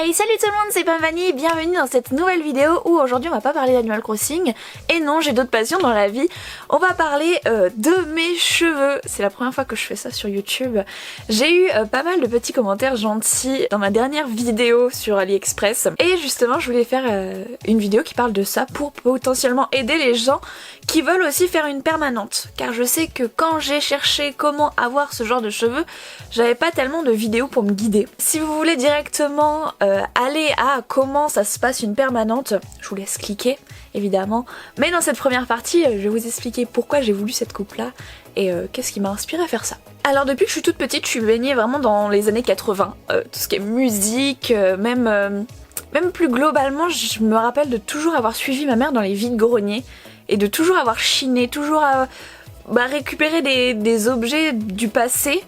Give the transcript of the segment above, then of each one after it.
Hey, salut tout le monde, c'est Pamvani, bienvenue dans cette nouvelle vidéo où aujourd'hui on va pas parler d'Animal Crossing. Et non, j'ai d'autres passions dans la vie. On va parler de mes cheveux. C'est la première fois que je fais ça sur YouTube. J'ai eu pas mal de petits commentaires gentils dans ma dernière vidéo sur AliExpress. Et justement, je voulais faire une vidéo qui parle de ça pour potentiellement aider les gens qui veulent aussi faire une permanente. Car je sais que quand j'ai cherché comment avoir ce genre de cheveux, j'avais pas tellement de vidéos pour me guider. Si vous voulez directement aller à comment ça se passe une permanente, je vous laisse cliquer évidemment. Mais dans cette première partie, je vais vous expliquer pourquoi j'ai voulu cette coupe là et qu'est-ce qui m'a inspiré à faire ça. Alors depuis que je suis toute petite, je suis baignée vraiment dans les années 80. Tout ce qui est musique, même plus globalement, je me rappelle de toujours avoir suivi ma mère dans les vides-greniers et de toujours avoir chiné, toujours récupérer des objets du passé.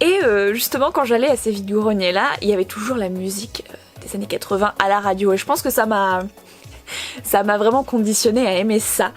Et justement quand j'allais à ces vides-greniers là, il y avait toujours la musique des années 80 à la radio et je pense que ça m'a vraiment conditionnée à aimer ça.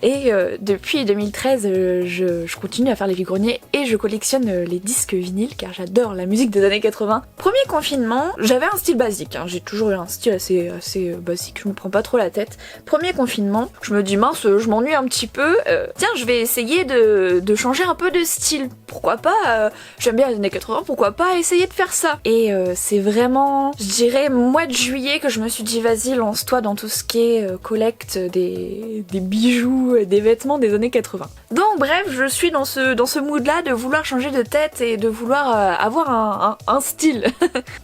Et depuis 2013, je continue à faire les vides-greniers et je collectionne les disques vinyles car j'adore la musique des années 80. Premier confinement, j'avais un style basique, j'ai toujours eu un style assez basique, je me prends pas trop la tête. Premier confinement, je me dis mince, je m'ennuie un petit peu, tiens je vais essayer de changer un peu de style. Pourquoi pas, j'aime bien les années 80, pourquoi pas essayer de faire ça. Et c'est vraiment, je dirais, mois de juillet que je me suis dit vas-y lance-toi dans tout ce qui est collecte des bijoux, des vêtements des années 80. Donc bref, je suis dans ce mood là de vouloir changer de tête et de vouloir avoir un style.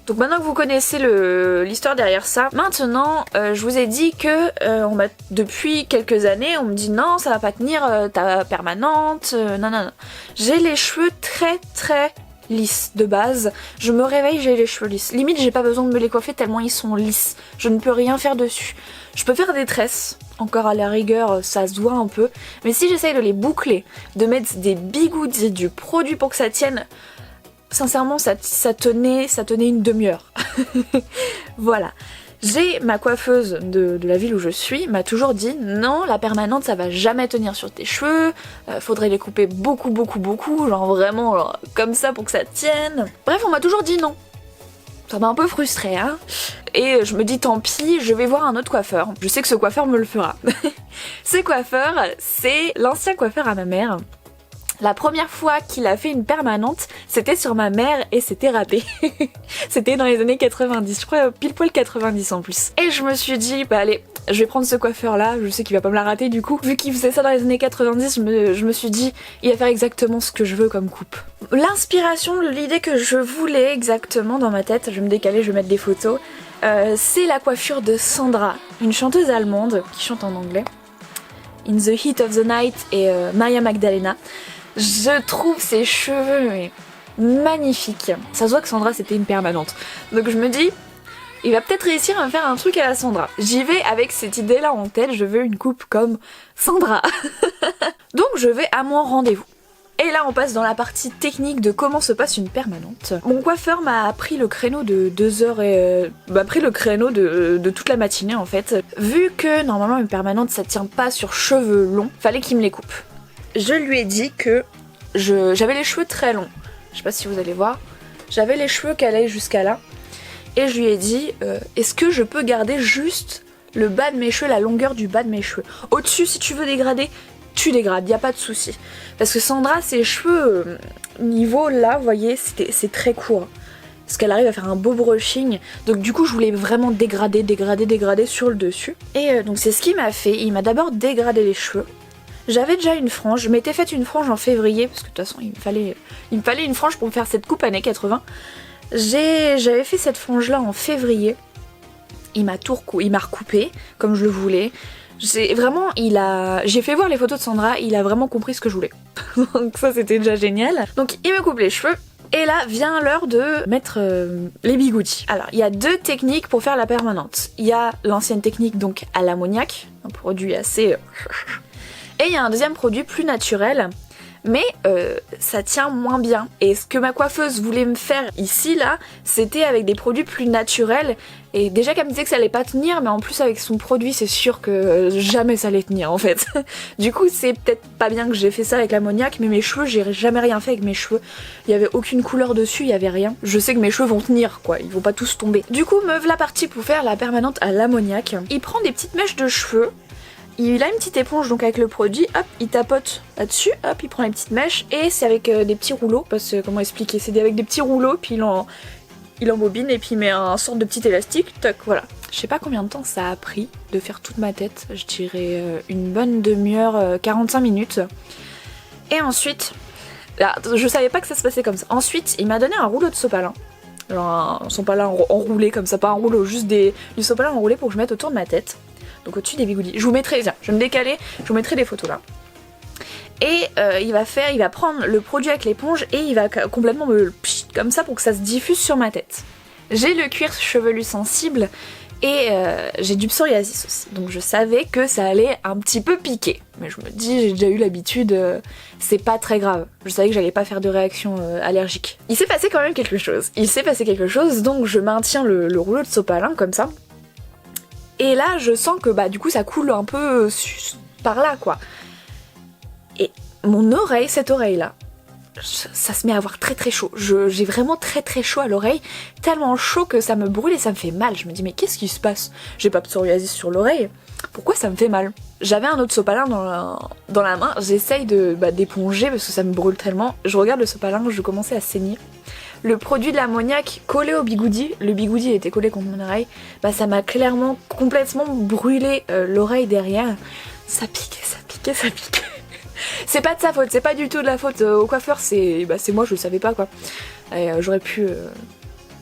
Donc maintenant que vous connaissez l'histoire derrière ça, maintenant je vous ai dit que depuis quelques années on me dit non ça va pas tenir ta permanente, non. J'ai les cheveux très lisses de base, je me réveille j'ai les cheveux lisses, limite j'ai pas besoin de me les coiffer tellement ils sont lisses, je ne peux rien faire dessus. Je peux faire des tresses, encore à la rigueur ça se voit un peu, mais si j'essaye de les boucler, de mettre des bigoudis, du produit pour que ça tienne, sincèrement ça tenait une demi-heure. Voilà. J'ai ma coiffeuse de la ville où je suis m'a toujours dit non la permanente ça va jamais tenir sur tes cheveux, faudrait les couper beaucoup, genre vraiment comme ça pour que ça tienne. Bref on m'a toujours dit non. Ça m'a un peu frustrée et je me dis tant pis, je vais voir un autre coiffeur. Je sais que ce coiffeur me le fera. Ce coiffeur, c'est l'ancien coiffeur à ma mère. La première fois qu'il a fait une permanente, c'était sur ma mère et c'était raté. C'était dans les années 90, je crois pile poil 90 en plus. Et je me suis dit, bah allez, je vais prendre ce coiffeur là, je sais qu'il va pas me la rater du coup. Vu qu'il faisait ça dans les années 90, je me suis dit, il va faire exactement ce que je veux comme coupe. L'inspiration, l'idée que je voulais exactement dans ma tête, je vais me décaler, je vais mettre des photos, c'est la coiffure de Sandra, une chanteuse allemande qui chante en anglais. In the Heat of the Night et Maria Magdalena. Je trouve ses cheveux magnifiques. Ça se voit que Sandra c'était une permanente. Donc je me dis, il va peut-être réussir à me faire un truc à la Sandra. J'y vais avec cette idée là en tête, je veux une coupe comme Sandra. Donc je vais à mon rendez-vous. Et là on passe dans la partie technique de comment se passe une permanente. Mon coiffeur m'a pris le créneau de 2 heures et m'a pris le créneau de toute la matinée en fait. Vu que normalement une permanente ça tient pas sur cheveux longs, fallait qu'il me les coupe. Je lui ai dit que j'avais les cheveux très longs, je sais pas si vous allez voir, j'avais les cheveux qui allaient jusqu'à là, et je lui ai dit est-ce que je peux garder juste le bas de mes cheveux, la longueur du bas de mes cheveux. Au-dessus si tu veux dégrader, tu dégrades, y a pas de souci. Parce que Sandra, ses cheveux niveau là, vous voyez, c'est très court. Parce qu'elle arrive à faire un beau brushing, donc du coup je voulais vraiment dégrader sur le dessus. Et donc c'est ce qu'il m'a fait, il m'a d'abord dégradé les cheveux. J'avais déjà une frange, je m'étais faite une frange en février, parce que de toute façon il me fallait une frange pour me faire cette coupe années 80. J'avais fait cette frange là en février, il m'a recoupé comme je le voulais. J'ai fait voir les photos de Sandra, il a vraiment compris ce que je voulais. Donc ça c'était déjà génial. Donc il me coupe les cheveux. Et là vient l'heure de mettre les bigoudis. Alors il y a 2 techniques pour faire la permanente. Il y a l'ancienne technique donc à l'ammoniac, un produit assez... Et il y a un deuxième produit plus naturel, mais ça tient moins bien. Et ce que ma coiffeuse voulait me faire ici là, c'était avec des produits plus naturels. Et déjà qu'elle me disait que ça allait pas tenir, mais en plus avec son produit c'est sûr que jamais ça allait tenir en fait. Du coup c'est peut-être pas bien que j'ai fait ça avec l'ammoniac, mais mes cheveux, j'ai jamais rien fait avec mes cheveux. Il y avait aucune couleur dessus, il y avait rien. Je sais que mes cheveux vont tenir quoi, ils vont pas tous tomber. Du coup me voilà partie pour faire la permanente à l'ammoniac. Il prend des petites mèches de cheveux. Il a une petite éponge donc avec le produit, hop, il tapote là-dessus, hop, il prend les petites mèches et c'est avec des petits rouleaux, parce que comment expliquer, c'est avec des petits rouleaux, puis il embobine et puis il met un sorte de petit élastique, toc, voilà. Je sais pas combien de temps ça a pris de faire toute ma tête, je dirais une bonne demi-heure, 45 minutes. Et ensuite, là, je savais pas que ça se passait comme ça. Ensuite, il m'a donné un rouleau de sopalin. Alors un sopalin enroulé comme ça, pas un rouleau, juste du sopalin enroulé pour que je mette autour de ma tête. Donc au-dessus des bigoudis. Je vous mettrai, tiens, je vais me décaler, je vous mettrai des photos là. Et il va prendre le produit avec l'éponge et il va complètement me comme ça pour que ça se diffuse sur ma tête. J'ai le cuir chevelu sensible et j'ai du psoriasis aussi. Donc je savais que ça allait un petit peu piquer. Mais je me dis, j'ai déjà eu l'habitude, c'est pas très grave. Je savais que j'allais pas faire de réaction allergique. Il s'est passé quand même quelque chose. Donc je maintiens le rouleau de sopalin comme ça. Et là je sens que bah du coup ça coule un peu par là quoi. Et mon oreille, cette oreille là, ça se met à avoir très très chaud. J'ai vraiment très très chaud à l'oreille, tellement chaud que ça me brûle et ça me fait mal. Je me dis mais qu'est-ce qui se passe? J'ai pas de psoriasis sur l'oreille, pourquoi ça me fait mal? J'avais un autre sopalin dans la main, j'essaye d'éponger parce que ça me brûle tellement. Je regarde le sopalin, je commençais à saigner. Le produit de l'ammoniac collé au bigoudi, le bigoudi était collé contre mon oreille, bah ça m'a clairement complètement brûlé l'oreille derrière. Ça piquait, ça piquait, ça piquait. C'est pas de sa faute, c'est pas du tout de la faute au coiffeur, c'est moi, je le savais pas quoi. Et j'aurais pu...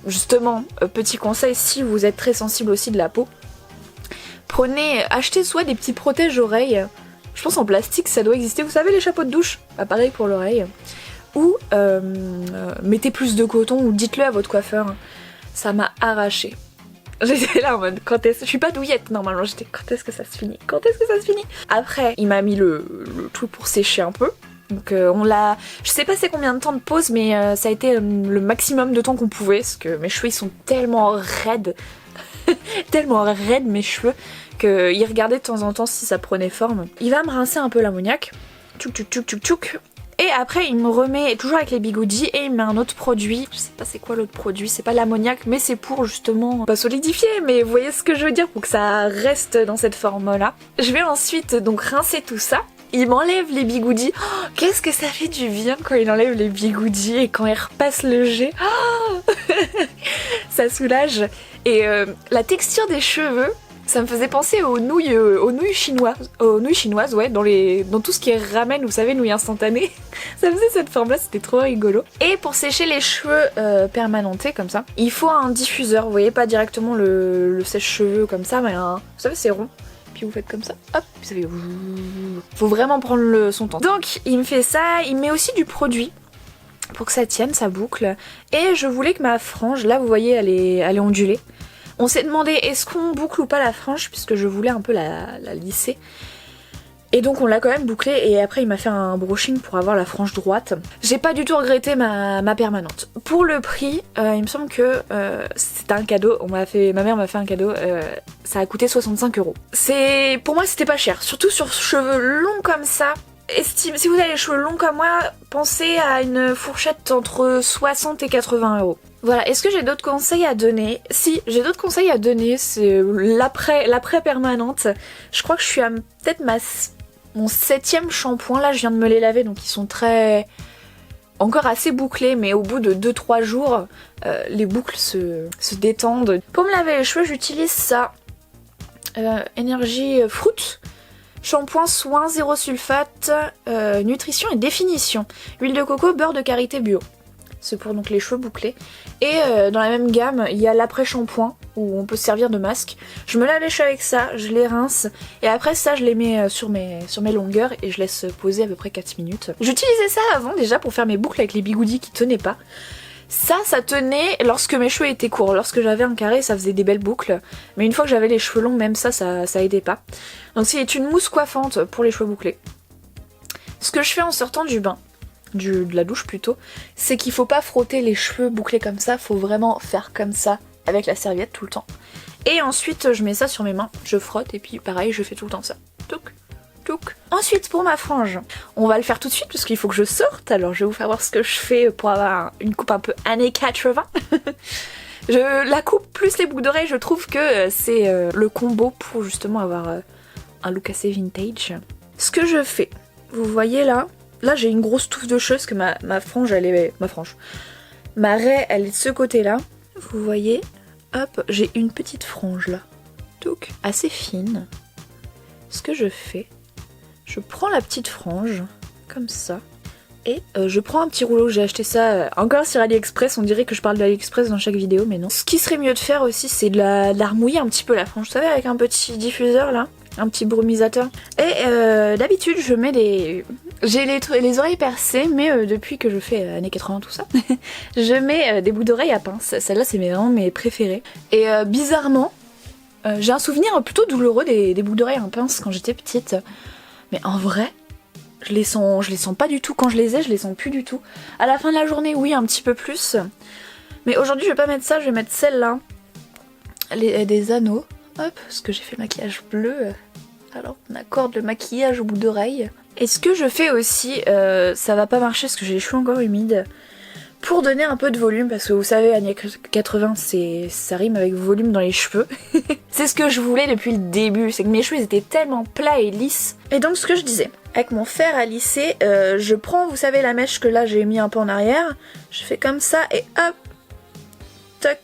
Justement, petit conseil, si vous êtes très sensible aussi de la peau, achetez soit des petits protège-oreilles, je pense en plastique ça doit exister, vous savez les chapeaux de douche, bah, pareil pour l'oreille, ou mettez plus de coton ou dites-le à votre coiffeur, ça m'a arraché. J'étais là en mode quand est-ce... Je suis pas douillette normalement, j'étais quand est-ce que ça se finit? Quand est-ce que ça se finit? Après, il m'a mis le truc pour sécher un peu. Donc on l'a... Je sais pas c'est combien de temps de pause, mais ça a été le maximum de temps qu'on pouvait, parce que mes cheveux ils sont tellement raides, tellement raides mes cheveux, qu'il regardait de temps en temps si ça prenait forme. Il va me rincer un peu l'ammoniac. Tchouk tchouk tchouk tchouk tchouk. Et après il me remet, toujours avec les bigoudis, et il met un autre produit, je sais pas c'est quoi l'autre produit, c'est pas l'ammoniac, mais c'est pour justement, pas solidifier, mais vous voyez ce que je veux dire, pour que ça reste dans cette forme-là. Je vais ensuite donc rincer tout ça, il m'enlève les bigoudis, oh, qu'est-ce que ça fait du bien quand il enlève les bigoudis et quand il repasse le jet, oh ça soulage. Et la texture des cheveux, ça me faisait penser aux nouilles chinoises, ouais, dans tout ce qui est ramen, vous savez, nouilles instantanées. Ça faisait cette forme-là, c'était trop rigolo. Et pour sécher les cheveux permanentés comme ça, il faut un diffuseur, vous voyez, pas directement le sèche-cheveux comme ça, mais vous savez, c'est rond. Puis vous faites comme ça, hop, ça fait... Faut vraiment prendre son temps. Donc, il me fait ça, il met aussi du produit pour que ça tienne, ça boucle. Et je voulais que ma frange, là, vous voyez, elle est ondulée. On s'est demandé est-ce qu'on boucle ou pas la frange, puisque je voulais un peu la lisser. Et donc on l'a quand même bouclée et après il m'a fait un brushing pour avoir la frange droite. J'ai pas du tout regretté ma permanente. Pour le prix, il me semble que c'était un cadeau, ma mère m'a fait un cadeau, ça a coûté 65 €. Pour moi c'était pas cher, surtout sur cheveux longs comme ça. Si vous avez les cheveux longs comme moi, pensez à une fourchette entre 60 et 80 €. Voilà, est-ce que j'ai d'autres conseils à donner? Si, j'ai d'autres conseils à donner, c'est l'après permanente. Je crois que je suis à peut-être mon 7e shampoing, là je viens de me les laver, donc ils sont encore assez bouclés, mais au bout de 2-3 jours, les boucles se détendent. Pour me laver les cheveux, j'utilise ça, Energy Fruit. Shampoing, soin, zéro sulfate, nutrition et définition. Huile de coco, beurre de karité bio. C'est pour donc les cheveux bouclés. Et dans la même gamme, il y a l'après-shampoing où on peut se servir de masque. Je me lave les cheveux avec ça, je les rince. Et après ça, je les mets sur mes longueurs et je laisse poser à peu près 4 minutes. J'utilisais ça avant déjà pour faire mes boucles avec les bigoudis qui tenaient pas. Ça tenait lorsque mes cheveux étaient courts. Lorsque j'avais un carré, ça faisait des belles boucles. Mais une fois que j'avais les cheveux longs, même ça aidait pas. Donc c'est une mousse coiffante pour les cheveux bouclés. Ce que je fais en sortant du bain, de la douche plutôt, c'est qu'il faut pas frotter les cheveux bouclés comme ça, faut vraiment faire comme ça avec la serviette tout le temps. Et ensuite je mets ça sur mes mains, je frotte et puis pareil je fais tout le temps ça. Touc, touc. Ensuite pour ma frange, on va le faire tout de suite parce qu'il faut que je sorte, alors je vais vous faire voir ce que je fais pour avoir une coupe un peu années 80. La coupe plus les boucles d'oreilles, je trouve que c'est le combo pour justement avoir un look assez vintage. Ce que je fais, vous voyez là j'ai une grosse touffe de cheveux parce que ma frange elle est... Ma raie elle est de ce côté là. Vous voyez, hop, j'ai une petite frange là. Donc assez fine. Ce que je fais, je prends la petite frange, comme ça. Et je prends un petit rouleau, j'ai acheté ça encore sur AliExpress, on dirait que je parle d'AliExpress dans chaque vidéo mais non. Ce qui serait mieux de faire aussi c'est de la remouiller un petit peu la frange, vous savez avec un petit diffuseur là, un petit brumisateur. Et d'habitude je mets des... J'ai les oreilles percées mais depuis que je fais années 80 tout ça, je mets des boucles d'oreilles à pince, celles-là c'est vraiment mes préférées. Et bizarrement, j'ai un souvenir plutôt douloureux des boucles d'oreilles à pince quand j'étais petite, mais en vrai... Je les sens pas du tout. Quand je les sens plus du tout. À la fin de la journée, oui, un petit peu plus. Mais aujourd'hui, je vais pas mettre ça, je vais mettre celle-là. Des anneaux. Hop, parce que j'ai fait le maquillage bleu. Alors, on accorde le maquillage au bout d'oreille. Et ce que je fais aussi, ça va pas marcher parce que j'ai les cheveux encore humides. Pour donner un peu de volume, parce que vous savez, années 80, ça rime avec volume dans les cheveux. C'est ce que je voulais depuis le début, c'est que mes cheveux étaient tellement plats et lisses. Et donc ce que je disais, avec mon fer à lisser, je prends, vous savez, la mèche que là j'ai mis un peu en arrière, je fais comme ça et hop, toc,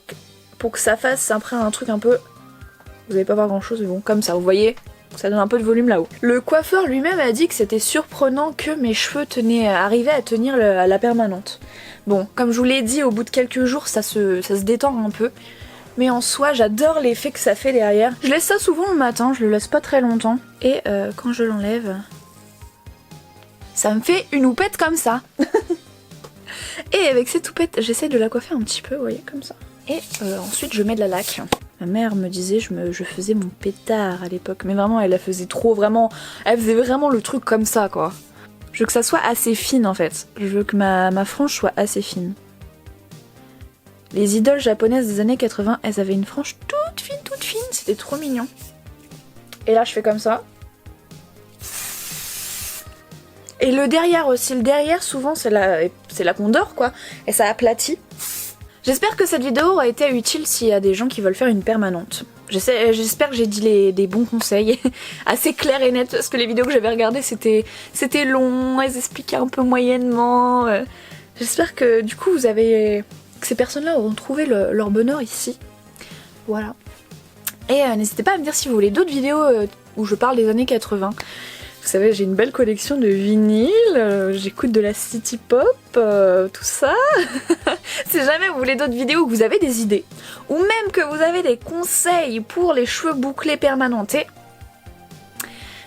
pour que ça fasse après un truc un peu... Vous allez pas voir grand chose, mais bon, comme ça, vous voyez, ça donne un peu de volume là-haut. Le coiffeur lui-même a dit que c'était surprenant que mes cheveux arrivaient à tenir la permanente. Bon, comme je vous l'ai dit, au bout de quelques jours, ça se détend un peu. Mais en soi, j'adore l'effet que ça fait derrière. Je laisse ça souvent le matin, je le laisse pas très longtemps. Et quand je l'enlève, ça me fait une houppette comme ça. Et avec cette houppette, j'essaie de la coiffer un petit peu, vous voyez, comme ça. Et ensuite, je mets de la laque. Ma mère me disait je faisais mon pétard à l'époque. Mais vraiment, elle la faisait trop, vraiment. Elle faisait vraiment le truc comme ça, quoi. Je veux que ça soit assez fine en fait. Je veux que ma frange soit assez fine. Les idoles japonaises des années 80, elles avaient une frange toute fine, c'était trop mignon. Et là je fais comme ça. Et le derrière aussi, le derrière souvent c'est la condor quoi, et ça aplatit. J'espère que cette vidéo aura été utile s'il y a des gens qui veulent faire une permanente. J'espère que j'ai dit des bons conseils, assez clairs et nets, parce que les vidéos que j'avais regardées c'était long, elles expliquaient un peu moyennement. J'espère que du coup que ces personnes-là auront trouvé leur bonheur ici. Voilà. Et n'hésitez pas à me dire si vous voulez d'autres vidéos où je parle des années 80. Vous savez, j'ai une belle collection de vinyles, j'écoute de la city pop, tout ça. Si jamais vous voulez d'autres vidéos où vous avez des idées, ou même que vous avez des conseils pour les cheveux bouclés permanentés,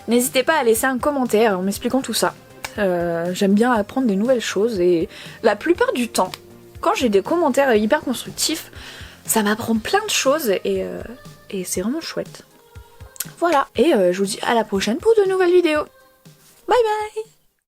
n'hésitez pas à laisser un commentaire en m'expliquant tout ça. J'aime bien apprendre des nouvelles choses et la plupart du temps, quand j'ai des commentaires hyper constructifs, ça m'apprend plein de choses et c'est vraiment chouette. Voilà, et je vous dis à la prochaine pour de nouvelles vidéos. Bye bye!